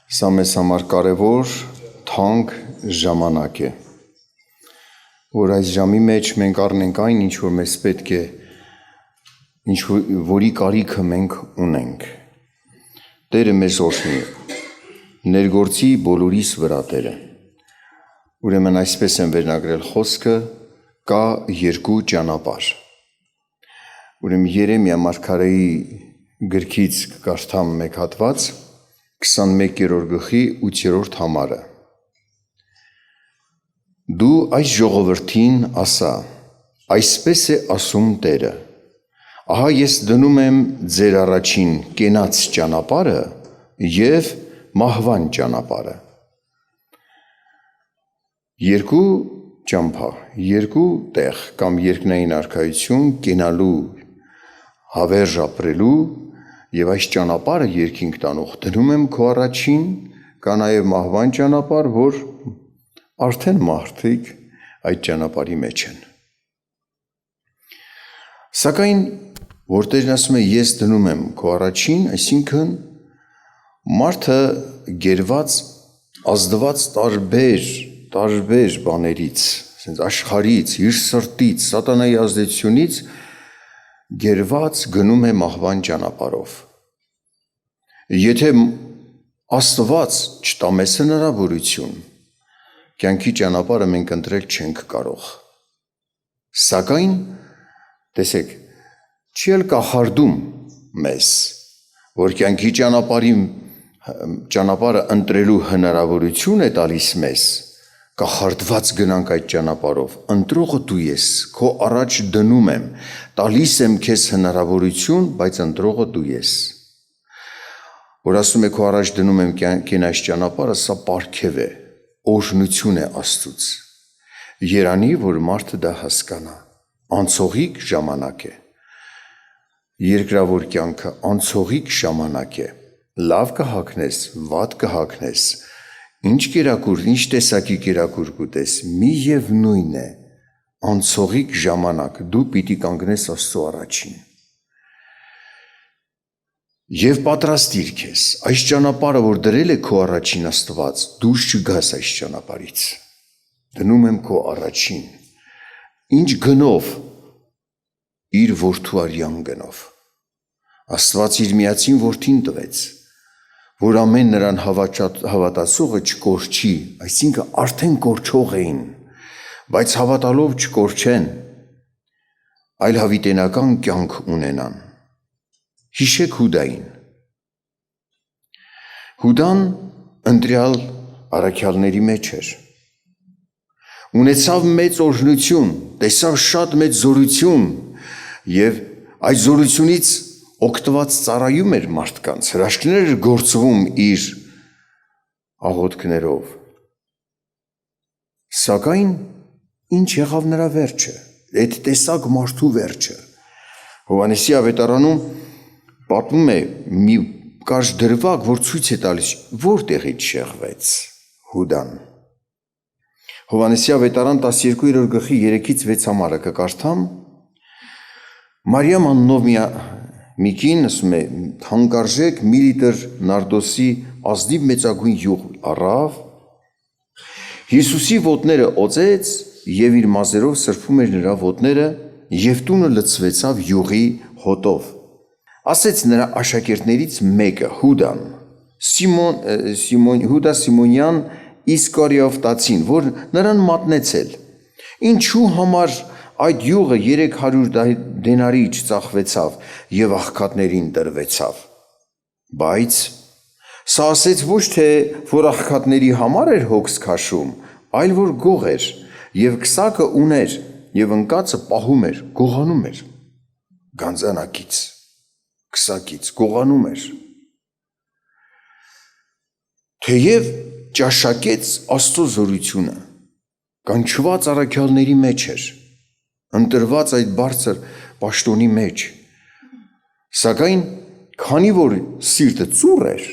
Սա մեզ համար կարևոր, թանկ ժամանակ է, որ այս ժամի մեջ մենք առնենք այն, ինչ որ մեզ պետք է, որի կարիքը մենք ունենք։ Տերը մեզ օրհնի, ներգործի բոլորիս վրա Տերը։ Ուրեմն այսպես են վերնագրել խոսքը, կա երկու ճանապարհ։ Ուրեմն Երեմիա մարգարեի գրքից կկարդամ մեկ հատված, 21-րդ գլխի 8-րդ համարը։ Դու այս ժողովրդին ասա, այսպես է ասում Տերը. ահա ես դնում եմ ձեր առաջին կենաց ճանապարհը և մահվան ճանապարհը։ Երկու ճամփա, երկու տեղ կամ երկնային արքայություն կենալու, հավերժ ապրելու և այս ճանապարհը երկինք տանող դնում եմ քո առաջին, կա նաև մահվան ճանապարհ, որ արդեն մարդիկ այդ ճանապարհի մեջ են։ Սակայն որ Տերն ասում է ես դնում եմ քո առաջին, այսինքն մարդը գերված, ազդված տարբեր բաներից, աշխարհից, իր սրտից, սատանայի ազդեցությունից գերված գնում է մահվան ճանապարհով։ Եթե Աստված չտա մեզ հնարավորություն, կյանքի ճանապարհը մենք ընտրել չենք կարող։ Սակայն, տեսեք, չի էլ կախարդում մեզ, որ կյանքի ճանապարհը ընտրելու հնարավորություն է տալիս մեզ, կախարդված գնանք այդ ճանապարհով, ընտրողը դու ես, քո առաջ դնում եմ, տալիս եմ քեզ հնարավորություն, բայց ընտրողը դու ես։ Որ ասում է քո առաջ դնում եմ կենաց ճանապարհը, սա պարգև է, օրհնություն է Աստծուց։ Երանի, որ մարդը դա հասկանա, անցողիկ ժամանակ է։ Երկրավոր կյանքը անցողիկ ժամանակ է, լավ կհագնես, վատ կհագնես, ինչ կերակուր, ինչ տեսակի կերակուր կուտես, միևնույն է, անցողիկ ժամանակ, դու պիտի կանգնես Աստծո առաջին։ Եվ պատրաստիր քեզ, այս ճանապարհը, որ դրել է քո առաջին Աստված, դուրս չգաս այս ճանապարհից։ Դնում եմ քո առաջին։ Ինչ գնով, իր որդու արյան գնով։ Աստված իր միածին որդին տվեց, որ ամեն նրան հավատացողը չկորչի, այսինքն արդեն կորչող էին, բայց հավատալով չկորչեն, այլ հավիտենական կյանք ունենան։ Հիշեք Հուդային։ Հուդան ընտրյալ առաքյալների մեջ էր։ Ունեցավ մեծ օրհնություն, տեսավ շատ մեծ զորություն և այդ զորությունից օգտված ծառայում էր մարդկանց, հրաշքներ էր գործվում իր աղոթքներով։ Սակայն ինչ եղավ նրա վերջը, այդ տեսակ մարդու վերջը։ Հովհաննեսի ավետարանում պատմում է մի կարճ դրվագ, որ ցույց է տալիս, որտեղից շեղվեց Հուդան։ Հովհաննեսի ավետարան 12-րդ գլխի 3-ից 6 համարը կկարդամ։ Մարիամ անունով մի կին, ասում է, թանկարժեք մի լիտր նարդոսի ազնիվ մեծագույն յուղ առավ, Հիսուսի ոտները օծեց և իր մազերով սրբում էր նրա ոտները և տունը լցվեցավ յուղի հոտով։ Ասեց նրա աշակերտներից մեկը, Հուդան, Հուդա Սիմոնյան Իսկարիովտացին, որ նրան մատնեցել, ինչու համար այդ յուղը 300 դենարի չծախվեցավ և աղքատներին տրվեցավ։ Բայց սա ասեց ոչ թե, որ աղքատների համար էր հոգս քաշում, այլ որ գող էր և քսակը ուներ և ընկածը պահում էր, գողանում էր, գանձանակից, քսակից, գողանում էր։ Թեև ճաշակեց Աստծո զորությունը, կանչված առաքյալների մեջ էր, ընտրված այդ բարձր պաշտոնի մեջ, սակայն քանի որ սիրտը ծուռ էր,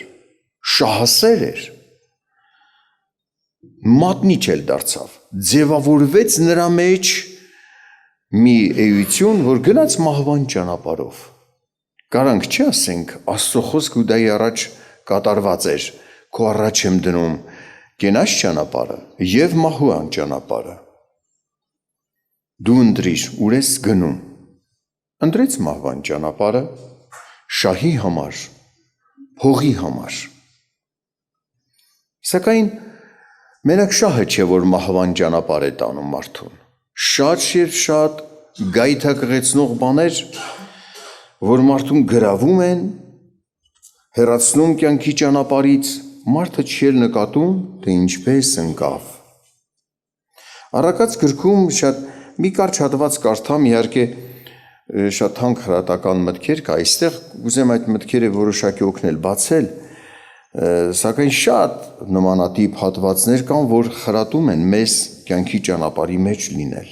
շահասեր էր, մատնիչ էլ դարձավ, ձևավորվեց նրա մեջ մի էություն, որ գնաց մահվան ճանապարհով։ Կարանք չի ասենք Աստծո խոսքը Հուդայի առաջ կատարված էր, քո առաջ եմ դնում կենաց ճանապարհը եւ մահուան ճանապարհը։ Դու ընտրիր, ուր ես գնում։ Ընտրեց մահվան ճանապարհը շահի համար, փողի համար։ Սակայն մենակ շահը չէ, որ մահվան ճանապարհ է տանում մարդուն։ Շատ եւ շատ գայթակղեցնող բաներ, որ մարդուն գրավում են, հեռացնում կյանքի ճանապարհից, մարդը չի նկատում, թե ինչպես ընկավ։ Առակաց գրքում շատ մի կարճ հատված կարդամ, իհարկե շատ թանկ հրատական մտքեր կա, այստեղ ուզեմ այդ մտքերը որոշակի օգնել բացել, սակայն շատ նմանատիպ հատվածներ կան, որ խրատում են մեզ կյանքի ճանապարհի մեջ լինել։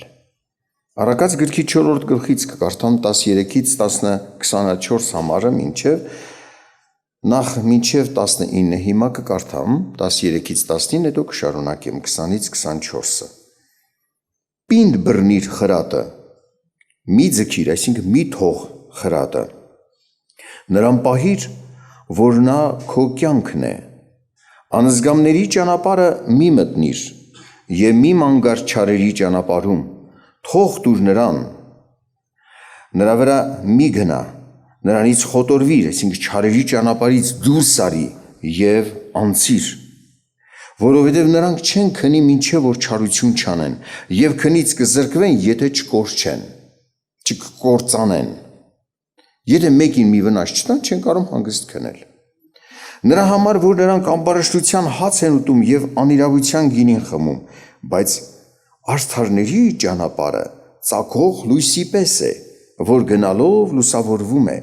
Առակաց գրքի 4-րդ գլխից կկարդամ 13-ից 24 համարը նախ մինչև 19, հիմա կկարդամ 13-ից 19, հետո կշարունակեմ 20-ից 24-ը։ Պինդ բռնիր խրատը, մի ձգիր, այսինքն մի թող խրատը, նրան պահիր, որ նա քո կյանքն է, անզգամների ճանապարհը մի մտնիր եւ մի մանգար չարերի ճանապարհում, թող տուր նրան, նրա վրա մի գնա, նրանից խոտորվիր, այսինքն չարերի ճանապարհից դուրս արի եւ անցիր, որովհետև նրանք չեն քնի մինչև որ չարություն չանեն եւ քնից կզրկվեն, եթե չկորչեն, չկործանեն։ Եթե մեկին մի վնաս չտան, չեն կարող հանգիստ քնել։ Նրա համար, որ նրանք ամբարշտության հաց են ուտում եւ անիրավության գինին խմում, բայց արդարների ճանապարհը ծագող լույսի պես է, որ գնալով լուսավորվում է,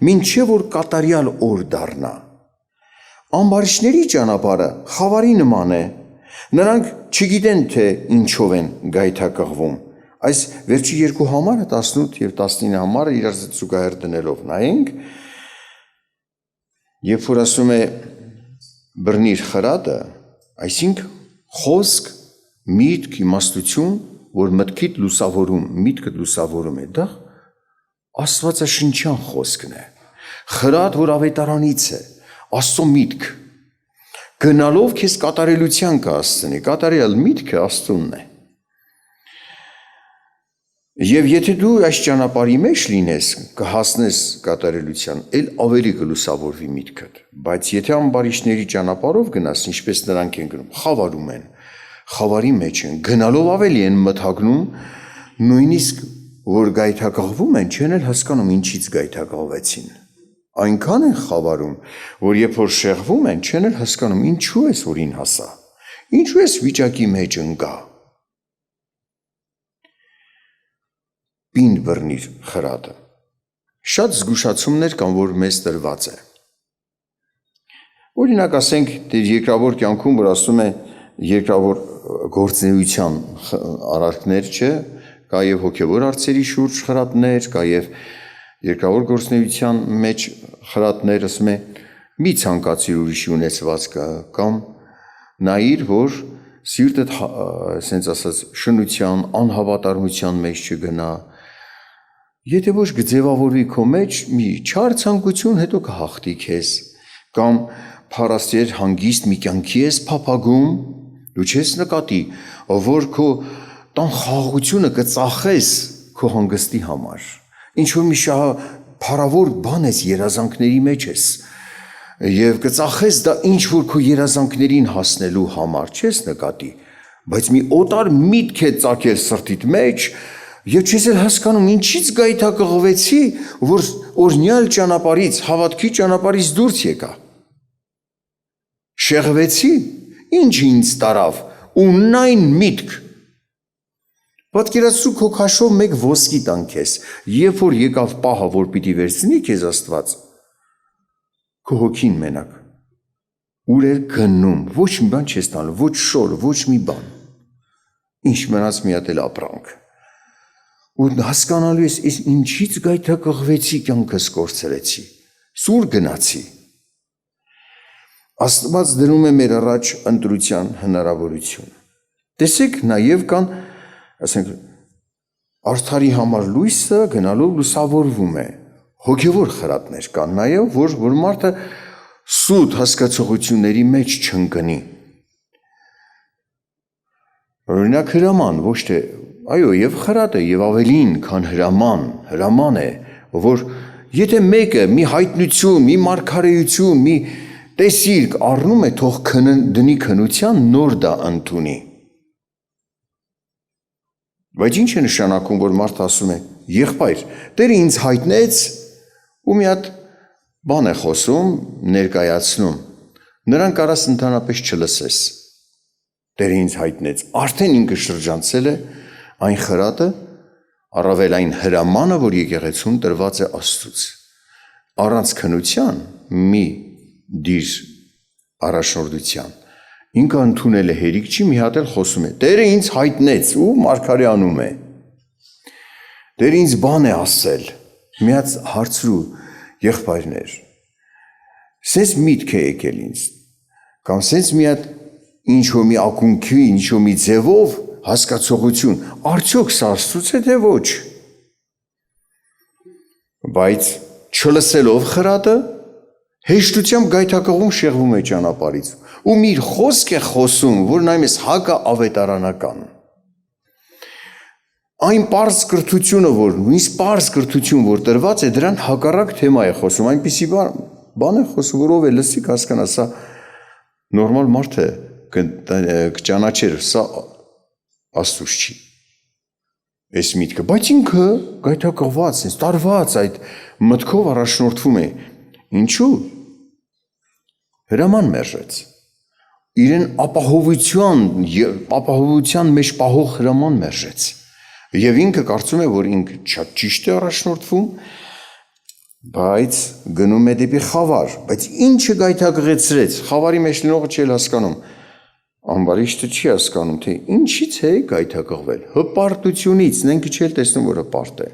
մինչև որ կատարյալ օր դառնա։ Ամբարիշտների ճանապարհը խավարի նման է, նրանք չգիտեն, թե ինչով են գայթակղվում։ Այս վերջի երկու համարը 18 եւ 19 համարը իրար զուգահեռ դնելով նայենք, երբ որ ասում է բռնիր խրատը, այսինքն խոսք, միտք, իմաստություն, որ մտքիդ լուսավորում, միտքդ լուսավորում է, դա աստվածաշնչյան խոսքն է։ Խրատ, որ ավետարանից է, Աստծո միտք, գնալով քեզ կատարելության կհասցնի, կատարյալ միտքը Աստծունն է։ Եվ եթե դու այս ճանապարհի մեջ լինես, կհասնես կատարելության, ել ավելի կլուսավորվի միտքդ, բայց եթե ամբարիշտների ճանապարհով գնաս, ինչպես նրանք են գնում, խավարում են, խավարի մեջ են, գնալով ավելի են մթագնում, նույնիսկ որ գայթակղվում են, չեն էլ հասկանում ինչից գայթակղվեցին։ Այնքան են խավարում, որ երբ որ շեղվում են, չեն էլ հասկանում ինչու ես որին հասա, ինչու ես վիճակի մեջ ընկա։ Պինդ բռնիր խրատը։ Շատ զգուշացումներ կան, որ մեզ տրված է։ Օրինակ ասենք երկրավոր կյանքում, որ ասում է երկրավոր գործունեության արարքներ, չէ, կա եւ հոգեվոր հարցերի շուրջ խրատներ, կա եւ երկրավոր գործունեության մեջ խրատներ, ասում է մի ցանկացիր ուրիշի ունեցվածքը կամ նայիր, որ սիրտդ ասենց ասած շնության, անհավատարմության մեջ չգնա։ Եթե ոչ կձևավորվի քո մեջ մի չար ցանկություն, հետո կհաղթի քեզ, կամ փառաստեր հանգիստ մի կյանքի ես փափագում, դու չես նկատի, որ քո տան խաղաղությունը կծախես քո հանգստի համար։ Ինչ որ մի փառավոր բան ես երազանքների մեջ ես եւ կծախես դա ինչ որ քո երազանքներին հասնելու համար, չես նկատի, բայց մի օտար միտք է ծագել սրտիդ մեջ եւ չես էլ հասկանում ինչից գայթակղվեցի, որ օրնյալ ճանապարհից, հավատքի ճանապարհից դուրս եկա։ Շեղվեցի, ինչ ինձ տարավ, ունայն միտք։ Պատկերացրու քո քաշով մեկ ոսկի տան քեզ, երբ որ եկավ պահը, որ պիտի վերցնի քեզ Աստված, քո հոգին մենակ, ուր էր գնում, ոչ մի բան չես տալու, ոչ շոր, ոչ մի բան, ինչ մնաց մի հատ էլ ապրանք, ու հասկանալու ես ինչից գայթակղվեցի, կյանքս կորցրեցի, սուր գնացի։ Աստված դնում է մեր առաջ ընտրության հնարավորություն։ Տեսեք, նաև կան, ասենք, արդարի համար լույսը գնալով լուսավորվում է, հոգևոր խրատներ կան նաև, որ մարդը սուտ հասկացողությունների մեջ չընկնի։ Օրինակ հրաման, ոչ թե, այո, եւ խրատը եւ ավելին, քան հրաման է, որ եթե մեկը մի հայտնություն, մի մարգարեություն, մի տեսիլք առնում է, թող դնի քնության, նոր դա ընդունի։ Բայց ինչ է նշանակում, որ մարդ ասում է, եղբայր, Տերը ինձ հայտնեց ու մի հատ բան է խոսում, ներկայացնում, նրան կարաս ընդհանրապես չլսես։ Տերը ինձ հայտնեց, արդեն ինքը շրջանցել է այն խրատը, առավել այն հրամանը, որ եկեղեցուն տրված է Աստծուց։ Առանց քնության մի դիր առաջնորդության։ Ինքը ընդունել է հերիք չի, մի հատ էլ խոսում է։ Տերը ինձ հայտնեց ու մարգարե անում է։ Տերը ինձ բան է ասել։ Մի հատ հարցրու եղբայրներ։ Սենց միտք է եկել ինձ։ Կամ սենց մի հատ ինչ-որ մի ակունքի, ինչ-որ մի ձևով հասկացողություն, արդյոք սա Աստծուց է թե ոչ։ Բայց չլսելով խրատը, հեշտությամբ գայթակղում շեղվում է ճանապարհից ու մի խոսք է խոսում, որն այնպես հակաավետարանական։ Այն պարզ կրթությունը, որ տրված է, դրան հակառակ թեմա է խոսում, այնպիսի բան է խոսում, որով է լսի հասկանա, սա նորմալ մարդ է կճանաչեր, սա Աստուց չի։ Այս միտքը, բայց ինքը գայթակղված, տարված այդ մտքով առաջնորդվում է։ Ինչու՞։ Հրաման մերժեց։ Իրեն ապահովության մեջ պահող հրաման մերժեց։ Եվ ինքը կարծում է, որ ինքը շատ ճիշտ է առաջնորդվում, բայց գնում է դեպի խավար, բայց ինչը գայթակղեցրեց, խավարի մեջ լինողը չի հասկանում, ամբարիշտը չի հասկանում, թե ինչից է գայթակղվել, հպարտությունից, նենքը չի տեսնում, որ հպարտ է։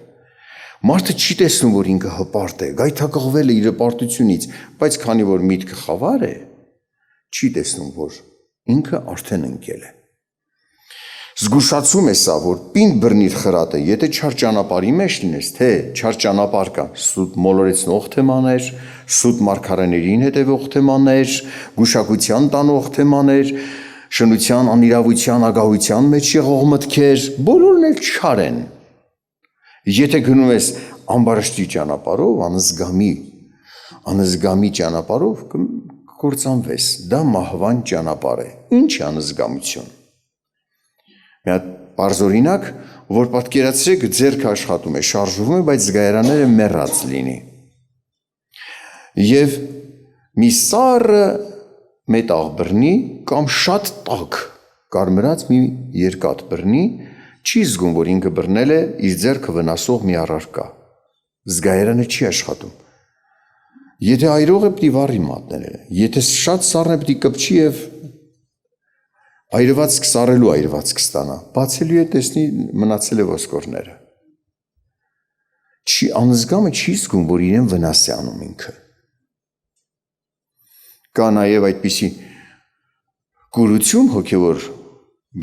Մարդը չի տեսնում, որ ինքը հպարտ է, գայթակղվել է իր հպարտությունից, բայց քանի որ միտքը խավար է, չի տեսնում, որ ինքը արդեն ընկել է։ Զգուշացում է սա, որ պինդ բռնիր խրատը, եթե չար ճանապարհի մեջ լինես, թե չար ճանապարհ կա, սուտ մոլորեցնող թեմաներ, սուտ մարգարեներին հետևող թեմաներ, գուշակության տանող թեմաներ, շնության, անիրավության, ագահության մեջ եղող մտքեր, բոլորն էլ չար են։ Եթե գնում ես ամբարշտի ճանապարհով, անզգամի ճանապարհով կկործանվես, դա մահվան ճանապարհ է։ Ինչ է անզգամություն։ Մի հատ պարզ օրինակ, որ պատկերացրեք, ձեռքը աշխատում է, շարժվում է, բայց զգայարանները մեռած լինի։ Եվ մի սառը մետաղ բռնի կամ շատ տաք կարմրած մի երկաթ բռնի, չի զգում, որ ինքը բռնել է իր ձեռքը վնասող մի առարկա։ Զգայարանը չի աշխատում։ Եթե այրող է, պիտի վառի մատնել, եթե շատ սառն է, պիտի կպչի և այրվածք սառելու այրվածք ստանա, բացելու է տեսնի մնացել է ոսկորները։ Անզգամը չի զգում, որ իրեն վնաս է անում ինքը։ Կա նաև այդպիսի կուրություն հոգևոր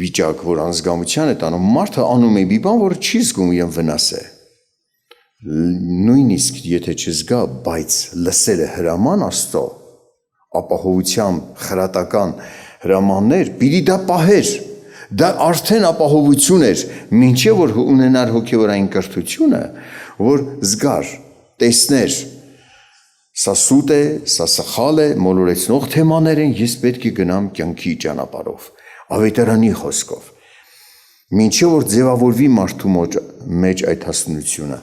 վիճակ, որ անզգամության է տանում, մարդը անում է մի բան, որ չի զգում իրեն վնաս է։ Նույնիսկ եթե չզգա, բայց լսել է հրաման Աստծո, ապահովությամբ խրատական հրամաններ, պիտի դա պահեր, դա արդեն ապահովություն էր, մինչև որ ունենար հոգևոր այն կրթությունը, որ զգար, տեսներ, սա սուտ է, սա սխալ է, մոլորեցնող թեմաներ են, ես պետք է գնամ կյանքի ճանապարհով, ավետարանի խոսքով, մինչև որ ձևավորվի մարդու մեջ այդ հասունությունը,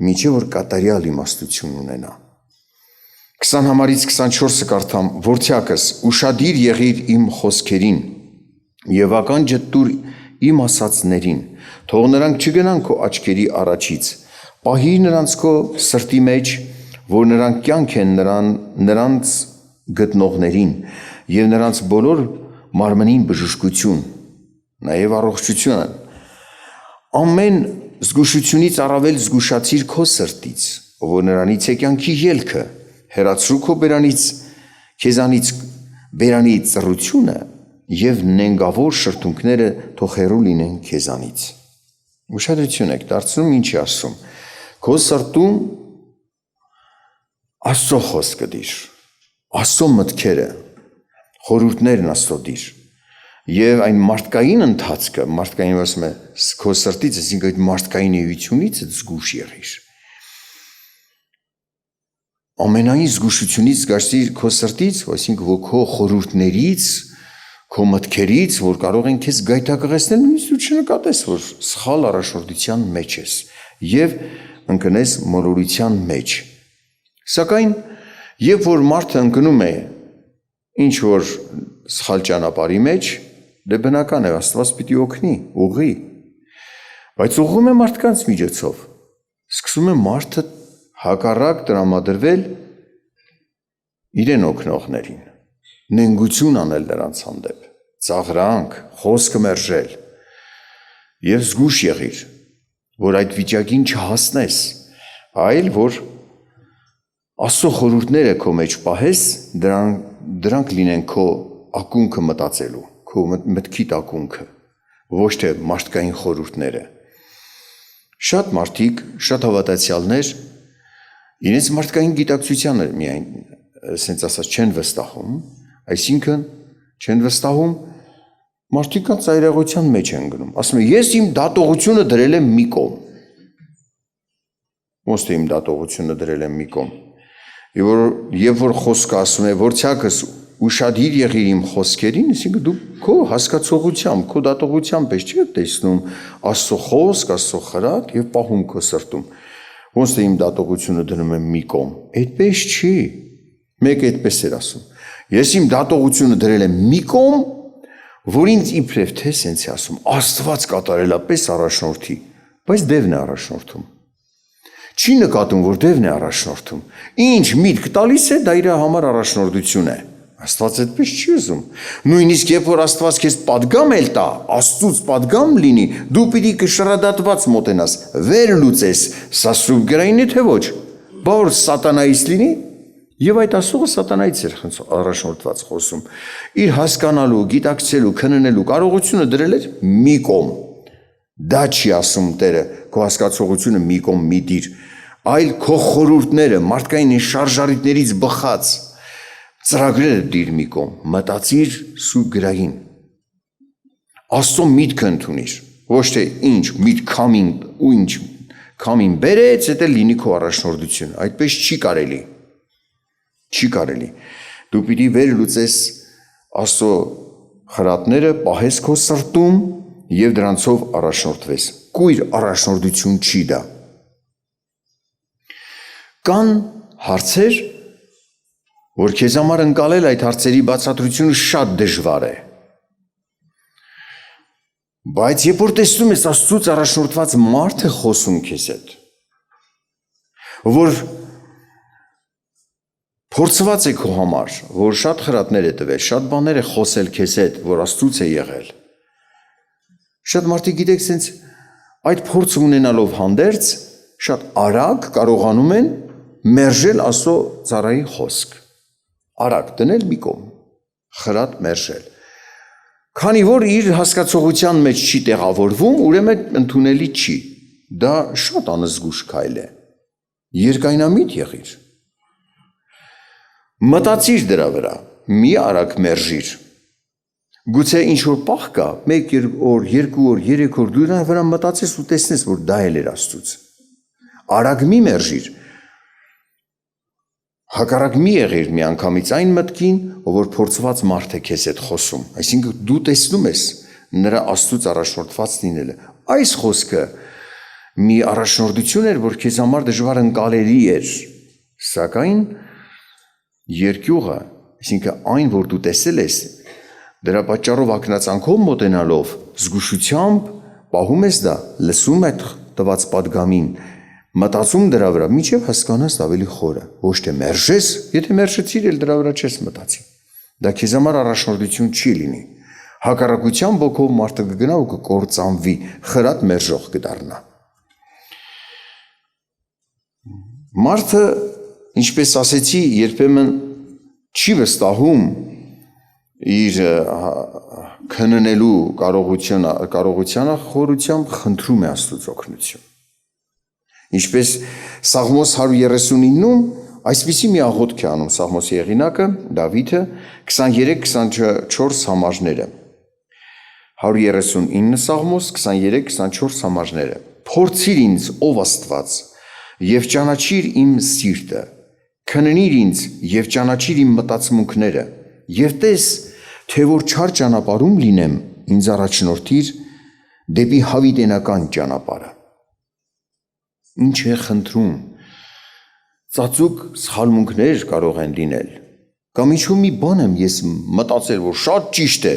մինչև որ կատարյալ իմաստություն ունենա։ 20 համարից 24-ը կարդամ, որդյակս, ուշադիր եղիր իմ խոսքերին և ականջը տուր իմ ասածներին, թող նրանք չգնան քո աչքերի առաջից, պահիր նրանց քո սրտի մեջ, որ նրանք կյանք են նրանց գտնողներին և նրանց բոլոր մարմնին բժշկություն, նաև առողջություն են։ Ամեն զգուշությունից առավել զգուշացիր քո սրտից, որ նրանից է կյանքի ելքը, հեռացրու քո քեզանից բերանի ծռությունը և նենգավոր շրթունքները թող հեռու լինեն քեզանից։ Ուշադրություն եք դարձնում, ինչ է ասում։ Քո սրտում Աստծո խոսքը դիր, Աստծո մտքերը, խորհուրդներն Աստծո դիր։ Եվ այն մարդկային ընթացքը, մարդկային ասում է, քո սրտից, այսինքն այդ մարդկային էությունից զգուշ եղիր։ Ամենայն զգուշությունից գաշտիր քո սրտից, այսինքն որ քո խորհուրդներից, քո մտքերից, որ կարող են քեզ գայթակղեցնել, նույնիսկ դու չնկատես, որ սխալ առաջնորդության մեջ ես եւ ընկնես մոլորության մեջ։ Սակայն երբ որ մարդը ընկնում է ինչ որ սխալ ճանապարհի մեջ, դե բնական է, Աստված պիտի օգնի, ուղղի։ Բայց ուղղում է մարդկանց միջոցով։ Սկսում է մարդը հակառակ տրամադրվել իրեն օգնողներին, նենգություն անել նրանց հանդեպ, ծաղրանք, խոսքը մերժել եւ զգուշ եղիր, որ այդ վիճակին չհասնես, այլ որ Աստծո խորհուրդները քո մեջ պահես, դրանք լինեն քո ակունքը մտածելու, քո մտքիդ ակունքը, ոչ թե մարդկային խորհուրդները։ Շատ մարդիկ, շատ հավատացյալներ իրենց մարդկային գիտակցությանը միայն ասենց ասած չեն վստահում, այսինքն չեն վստահում, մարդիկ կան ծայրահեղության մեջ են գնում, ասում են ես իմ դատողությունը դրել եմ մի կողմ, ոնց թե իմ դատողությունը դրել եմ մի կողմ, եւ որ խոսքը ասում է որ ցակս ուշադիր եղիր իմ խոսքերին, այսինքն դու քո հասկացողությամբ, քո դատողությամբ ես չի տեսնում Աստծո խոսք, Աստծո խրատ եւ պահում քո սրտում։ Ոնց թե իմ դատողությունը դնում եմ մի կողմ, այդպես չի։ Մեկ այդպես էր ասում։ Ես իմ դատողությունը դրել եմ մի կողմ, որ ինձ իբրև թե սենց է ասում, Աստված կատարելապես առաջնորդի, բայց դևն է առաջնորդում։ Չի նկատում, որ դևն է առաջնորդում։ Ինչ միտք տալիս է, դա իր համար առաջնորդություն է։ Աստված այդպես չի ուզում։ Նույնիսկ երբ որ Աստված քեզ падգամ էլ տա, Աստծուց падգամ լինի, դու պիտի կշռադատված մոտենաս, վեր լուծես, սա սուրբ գրային է թե ոչ։ Բա որ սատանայից լինի, եւ այդ ասողը սատանայից էր առաջնորդված խոսում։ Իր հասկանալու, գիտակցելու, քննելու կարողությունը դրել էր մի կողմ։ Դա չի ասում Տերը, քո հասկացողությունը մի կողմ մի դիր, այլ քո խորհուրդները, մարդկային շարժարիտներից բխած ծրագրերը դիր մի կողմ, մտածիր սուրբ գրային։ Աստծո միտքը ընդունիր, ոչ թե ինչ միտք քամին ու ինչ քամին բերեց, դա լինի քո առաջնորդությունը, այդպես չի կարելի։ Չի կարելի։ Դու պիտի վեր լուծես Աստծո խրատները, պահես քո սրտում եւ դրանցով առաջնորդվես։ Կույր առաջնորդություն չի դա։ Կան հարցեր, որ քեզ համար ընկալել այդ հարցերի բացատրությունը շատ դժվար է։ Բայց երբ որ տեսնում ես Աստծուց առաջնորդված մարդ է խոսում քեզ հետ, որ փորձված է քո համար, որ շատ խրատներ է տվել, շատ բաներ է խոսել քեզ հետ, որ Աստծուց է եղել։ Շատ մարդիկ գիտեք, սենց այդ փորձը ունենալով հանդերձ, շատ արագ կարողանում են մերժել Աստծո ծառայի խոսք։ Արագ դնել մի կողմ, խրատ մերժել։ Քանի որ իր հասկացողության մեջ չի տեղավորվում, ուրեմն ընդունելի չի։ Դա շատ անզգուշ քայլ է։ Երկայնամիտ եղիր։ Մտածիր դրա վրա, մի արագ մերժիր։ Գուցե ինչ որ պահ կա, 1 օր, 2 օր, 3 օր դու դրա վրա մտածես ու տեսնես, որ դա էլ էր Աստծուց։ Արագ մի մերժիր։ Հակառակ մի եղիր միանգամից այն մտքին, որ փորձված մարդ է քեզ հետ խոսում, այսինքն դու տեսնում ես նրա Աստծուց առաջնորդված լինելը։ Այս խոսքը մի առաջնորդություն էր, որ քեզ համար դժվար ընկալելի էր, սակայն երկյուղը, այսինքն այն, որ դու տեսել ես, դրա պատճառով ակնածանքով մոտենալով, զգուշությամբ պահում ես դա, լսում այդ տված պատգամին, մտածում դրա վրա, մինչև հասկանաս ավելի խորը, ոչ թե մերժես, եթե մերժեցիր, էլ դրա վրա չես մտածի։ Դա քեզ համար առաջնորդություն չի լինի։ Հակառակությամբ ոգով մարդը կգնա ու կկործանվի, խրատ մերժող կդառնա։ Մարդը, ինչպես ասեցի, երբեմն չի վստահում իր քննելու կարողությանը խորությամբ խնդրում է Աստծուց օգնություն։ Ինչպես Սաղմոս 139-ում այսպիսի մի աղոթք է անում Սաղմոսի եղինակը Դավիթը 23-24 համարները 139 Սաղմոս 23-24 համարները Փորձիր ինձ ով Աստված եւ ճանաչիր իմ սիրտը քննիր ինձ եւ ճանաչիր իմ մտածմունքները եւ տես թե որ չար ճանապարհում լինեմ ինձ առաջնորդիր դեպի հավիտենական ճանապարհը ինչ է խնդրում ծածուկ սխալմունքներ կարող են լինել կամ ինչ-որ մի բան եմ ես մտածել որ շատ ճիշտ է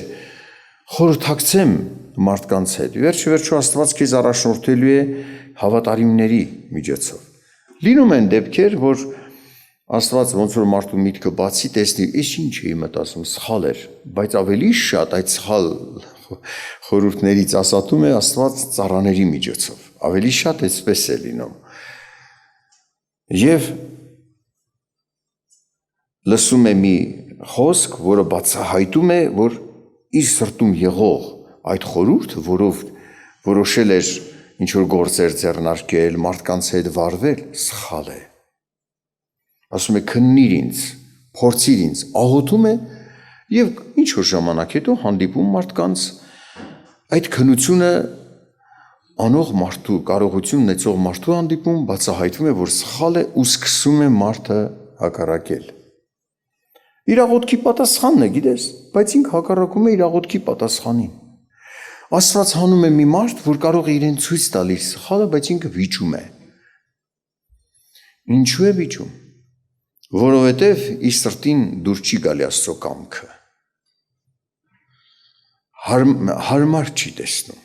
խորհրդակցեմ մարդկանց հետ վերջը Աստված քեզ առաջնորդելու է հավատարիմների միջոցով լինում են դեպքեր որ Աստված ոնց որ մարդու միտքը բացի տեսնի ես ինչ էի մտածում սխալ էր բայց ավելի շատ այդ սխալ խորհուրդներից ասատում է Աստված ծառաների միջոցով ավելի շատ էսպես է լինում եւ լսում է մի խոսք որը բացահայտում է որ իր սրտում եղող այդ խորհուրդը որով որոշել էր ինչ որ գործեր ձեռնարկել մարդկանց հետ վարվել սխալ է ասում է քննիր ինձ փորձիր ինձ աղոթում է եւ ինչ որ ժամանակ հետո հանդիպում մարդկանց այդ քննությունը անող մարդու կարողություն ունեցող մարդու հանդիպում բացահայտվում է որ սխալ է ու սկսում է մարդը հակառակել իր աղոթքի պատասխանն է գիտես բայց ինքը հակառակում է իր աղոթքի պատասխանին Աստված հանում է մի մարդ որ կարող է իրեն ցույց տալ իր սխալը բայց ինքը վիճում է ինչու է վիճում որովհետև իր սրտին դուր չի գալի Աստծո կամքը հարմար չի տեսնում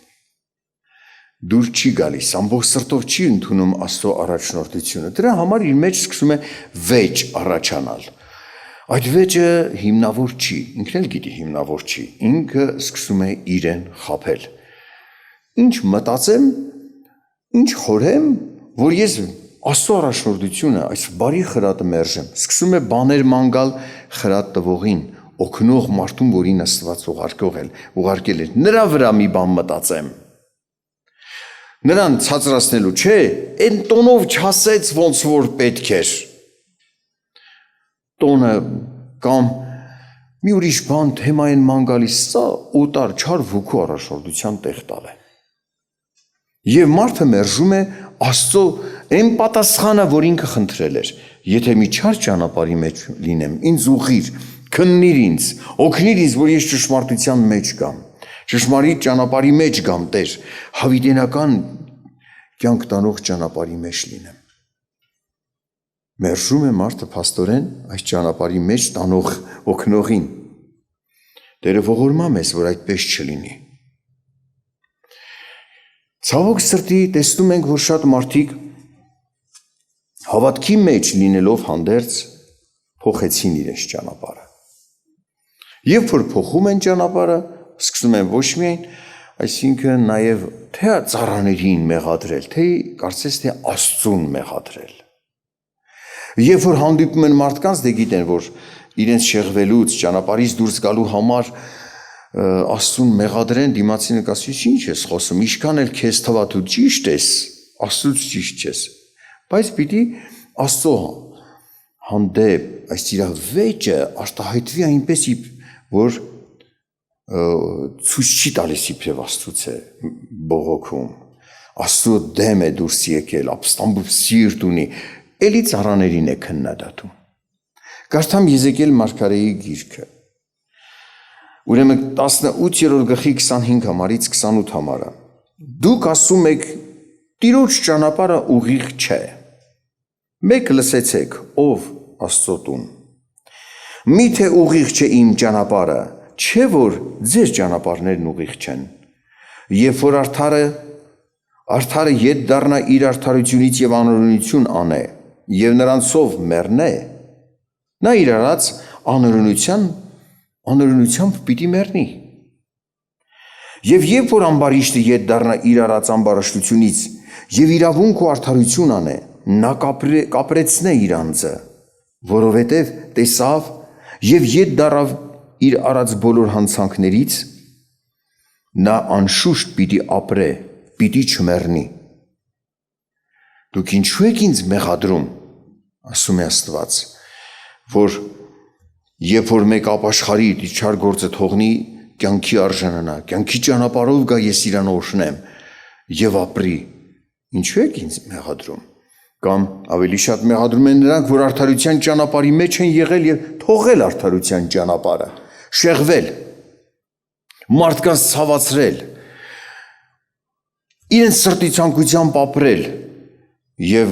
դուր չի գալիս ամբողջ սրտով չի ընդունում Աստծո առաջնորդությունը դրա համար իր մեջ սկսում է վեճ առաջանալ այդ վեճը հիմնավոր չի ինքն էլ գիտի հիմնավոր չի ինքը սկսում է իրեն խաբել ինչ մտածեմ ինչ խորեմ որ ես Աստծո առաջնորդությունը այս բարի խրատը մերժեմ սկսում է բաներ ման գալ խրատ տվողին օգնող մարդուն որին Աստված ուղարկել է նրա վրա մի բան մտածեմ նրան ցածրացնելու չէ այն տոնով չասեց ոնց որ պետք էր տոնը կամ մի ուրիշ բան թեմային ման գալիս սա օտար չար ոգու առաջնորդության տեղ տալ է եւ մարդը մերժում է Աստծո այն պատասխանը որ ինքը խնդրել էր եթե մի չար ճանապարհի մեջ լինեմ ինձ ուղղիր քննիր ինձ օգնիր ինձ որ ես ճշմարտության մեջ գամ ճշմարիտ ճանապարհի մեջ գամ Տեր հավիտենական կյանք տանող ճանապարհի մեջ լինեմ մերժում է մարդը փաստորեն այս ճանապարհի մեջ տանող օգնողին Տերը ողորմա մեզ որ այդպես չլինի ցավոք սրտի տեսնում ենք որ շատ մարդիկ հավատքի մեջ լինելով հանդերձ փոխեցին իրենց ճանապարհը երբ որ փոխում են ճանապարհը սկսում են ոչ միայն այսինքն նաև թե ծառաներին մեղադրել թե կարծես թե Աստծուն մեղադրել Երբ որ հանդիպում են մարդկանց, դե գիտեն, որ իրենց շեղվելուց, ճանապարհից դուրս գալու համար Աստծուն մեղադրեն, դիմացինը կասի, ինչ ես խոսում, ինչքան էլ քեզ թվա դու ճիշտ ես, Աստծուց ճիշտ ես։ Բայց պիտի Աստծո հանդեպ այս իր վեճը արտահայտվի այնպես, որ ցույց չի տալիս իբրև Աստծուց է բողոքում։ Աստծո դեմ է դուրս եկել, ապստամբ սիրտ ունի, էլի ծառաներին է քննադատում։ Կարդամ Եզեկիել մարգարեի գիրքը։ Ուրեմն 18-րդ գլխի 25 համարից 28 համարը։ Դուք ասում եք Տիրոջ ճանապարհը ուղիղ չէ։ Մեկ լսեցեք, ով Աստծո տուն։ Միթե ուղիղ չէ իմ ճանապարհը, չէ որ ձեր ճանապարհներն ուղիղ չեն։ Երբ որ արդարը ետ դառնա իր արդարությունից եւ անօրենություն անե, եւ նրանցով մեռնե, նա իր արած անօրենությամբ պիտի մեռնի։ Եվ երբ որ ամբարիշտը ետ դառնա իր արած ամբարաշտությունից եւ իրավունք ու արդարություն անե, նա կապրեցնե իր անձը, որովհետեւ տեսավ եւ ետ դառավ իր արած բոլոր հանցանքներից, նա անշուշտ պիտի ապրե, պիտի չմեռնի։ Դուք ինչու եք ինձ մեղադրում, ասում է Աստված, որ երբ որ մեկ ապաշխարի իր չար գործը թողնի, կյանքի արժանանա, կյանքի ճանապարհով գա, ես իրան օրհնեմ եւ ապրի։ Ինչու եք ինձ մեղադրում։ Կամ ավելի շատ մեղադրում են նրանք, որ արդարության ճանապարհի մեջ են եղել եւ թողել արդարության ճանապարհը, շեղվել, մարդկանց ցավացրել, իրենց սրտի ցանկությամբ ապրել եւ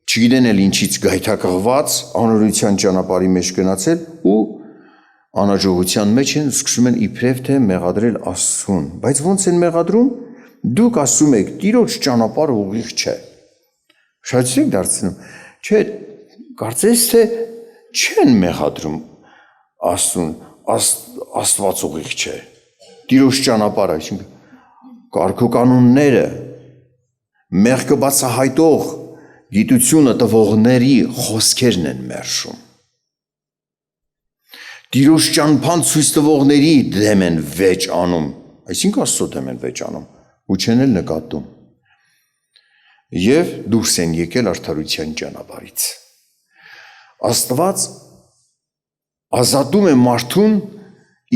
չգիտեն էլ ինչից գայթակղված անօրության ճանապարհի մեջ գնացել ու անհաջողության մեջ են սկսում են իբրև թե մեղադրել Աստծուն, բայց ո՞նց են մեղադրում։ Դուք ասում եք Տիրոջ ճանապարհը ուղիղ չէ։ Շատ եք դարձնում։ Չէ, կարծես թե չեն մեղադրում Աստծուն, Աստված ուղիղ չէ։ Տիրոջ ճանապարհը, այսինքն կարգոկանոնները, մեղքը բացահայտող գիտությունը տվողների խոսքերն են մերժում։ Տիրոջ ճանապարհն ցույց տվողների դեմ են վեճ անում, այսինքն Աստծո դեմ են վեճ անում ու չեն էլ նկատում։ Եվ դուրս են եկել արդարության ճանապարհից։ Աստված ազատում է մարդուն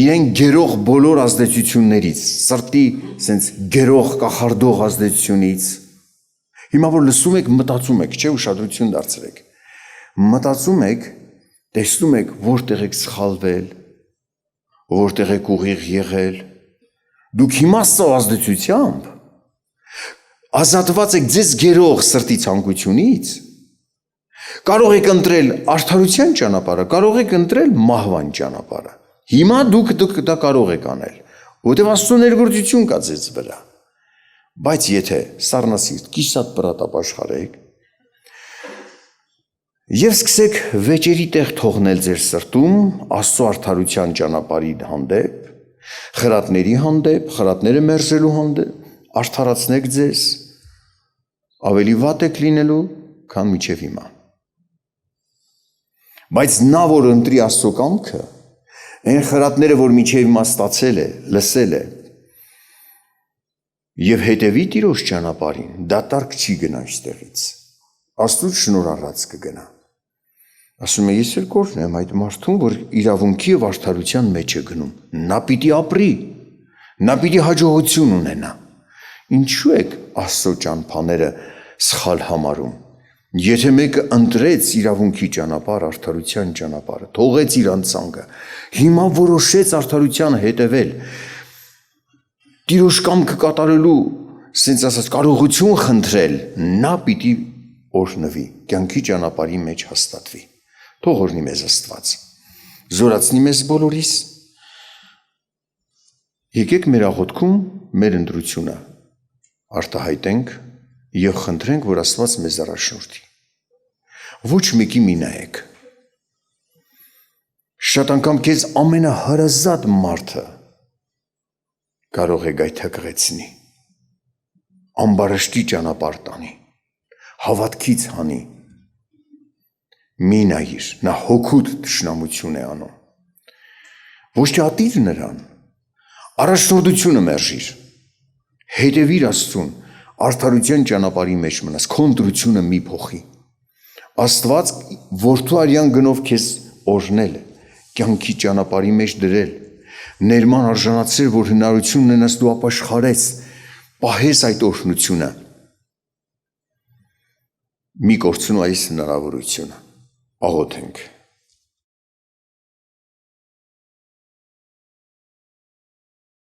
իրեն գերող բոլոր ազդեցություններից, սրտի սենց գերող կախարդող ազդեցությունից։ Հիմա որ լսում եք, մտածում եք, չէ, ուշադրություն դարձրեք։ Մտածում եք, տեսնում եք, որտեղ եք սխալվել, որտեղ եք ուղիղ եղել։ Դուք հիմա սա ազդեցությամբ ազատված եք ձեզ գերող սրտի ցանկությունից։ Կարող եք ընտրել արդարության ճանապարհը, կարող եք ընտրել մահվան ճանապարհը։ Հիմա դուք դա կարող եք անել, որտեղ Աստծո ներգործություն կա ձեզ վրա։ Բայց եթե սառնասիրտ կիսատ պրատ ապաշխարեք եւ սկսեք վեճերի տեղ թողնել ձեր սրտում Աստծո արդարության ճանապարհի հանդեպ, խրատների հանդեպ, խրատները մերժելու հանդեպ, արդարացնեք ձեզ, ավելի վատ եք լինելու, քան մինչև հիմա։ Բայց նա, որ ընտրի Աստծո կամքը, այն խրատները, որ մինչև հիմա ստացել է, լսել է, եւ հետևի Տիրոջ ճանապարհին, դատարկ չի գնա այստեղից։ Աստծուց շնորհառած կգնա։ Ասում է, ես էլ կօրհնեմ այդ մարդուն, որ իրավունքի եւ արդարության մեջ է գնում։ Նա պիտի ապրի, նա պիտի հաջողություն ունենա։ Ինչու եք Աստծո ճանապարհները սխալ համարում։ Եթե մեկը ընտրեց իրավունքի ճանապարհ, արդարության ճանապարհը, թողեց իր անցանկը, հիմա որոշեց արդարությանը հետևել, Տիրոջ կամքը կատարելու, սենց ասած, կարողություն խնդրել, նա պիտի օրհնվի, կյանքի ճանապարհի մեջ հաստատվի։ Թող օրհնի մեզ Աստված, զորացնի մեզ բոլորիս։ Եկեք մեր աղոթքում մեր ընտրությունը արտահայտենք եւ խնդրենք, որ Աստված մեզ առաջնորդի։ Ոչ մեկի մի նայեք։ Շատ անգամ քեզ ամենահարազատ մարդը կարող է գայթակղեցնի, ամբարշտի ճանապարհ տանի, հավատքից հանի։ Մի նայիր, նա հոգուտ թշնամություն է անում։ Ոչ թե ատիր նրան, առաջնորդությունը մերժիր, հետևիր Աստծուն, արդարության ճանապարհի մեջ մնաս, քո ընտրությունը մի փոխի։ Աստված որդու արյան գնով քեզ օրհնել է, կյանքի ճանապարհի մեջ դրել, ներման արժանացրել, որ հնարություն ունենաս դու ապաշխարես, պահես այդ օրհնությունը։ Մի կորցնու այս հնարավորությունը, աղոթենք։